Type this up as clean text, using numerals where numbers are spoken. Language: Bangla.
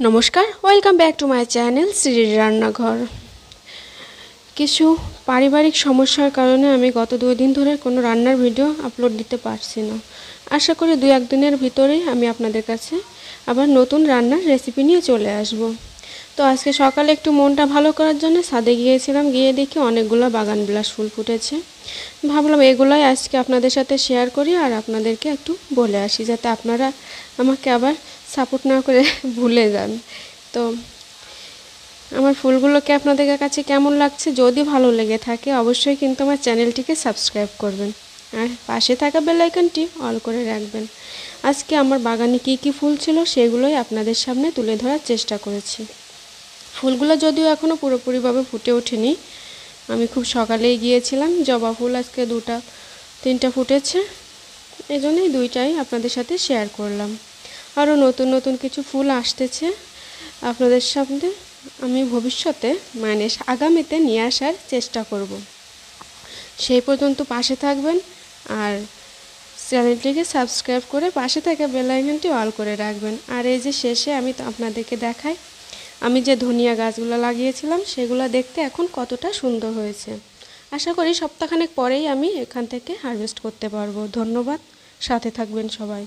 নমস্কার, welcome back to my channel শ্রীর রান্নাঘর। কিছু পারিবারিক সমস্যার কারণে আমি গত 2 দিন ধরে কোনো রান্নার ভিডিও আপলোড দিতে পারছি না। আশা করি 2-1 দিনের ভিতরেই আমি আপনাদের কাছে আবার নতুন রান্নার রেসিপি নিয়ে চলে আসব। তো আজকে সকালে একটু মনটা ভালো করার জন্য ছাদে গিয়েছিলাম, গিয়ে দেখি অনেকগুলো বাগানবিলাস ফুল ফুটেছে। ভাবলাম এগুলাই আজকে আপনাদের সাথে শেয়ার করি আর আপনাদেরকে একটু বলে আসি, যাতে আপনারা আমাকে আবার সাপোর্ট না করে ভুলে যান। তো আমার ফুলগুলোকে আপনাদের কাছে কেমন লাগছে, যদি ভালো লেগে থাকে অবশ্যই কিন্তু আমার চ্যানেলটিকে সাবস্ক্রাইব করবেন আর পাশে থাকা বেল আইকনটি অল করে রাখবেন। আজকে আমার বাগানে কি কি ফুল ছিল সেগুলোই আপনাদের সামনে তুলে ধরার চেষ্টা করেছি। ফুলগুলো যদিও এখনও পুরোপুরিভাবে ফুটে ওঠেনি, আমি খুব সকালেই গিয়েছিলাম। জবা ফুল আজকে 2-3টা ফুটেছে, এই জন্যই 2টাই আপনাদের সাথে শেয়ার করলাম। আরও নতুন নতুন কিছু ফুল আসতেছে আপনাদের সামনে, আমি ভবিষ্যতে আগামীতে নিয়ে আসার চেষ্টা করব। সেই পর্যন্ত পাশে থাকবেন আর চ্যানেলটিকে সাবস্ক্রাইব করে পাশে থাকা বেল আইকনটি অল করে রাখবেন। আর এই যে শেষে আমি তো আপনাদেরকে দেখাই, আমি যে ধনিয়া গাছগুলো লাগিয়েছিলাম সেগুলো দেখতে এখন কতটা সুন্দর হয়েছে। আশা করি সপ্তাহখানেক পরেই আমি এখান থেকে হারভেস্ট করতে পারবো। ধন্যবাদ, সাথে থাকবেন সবাই।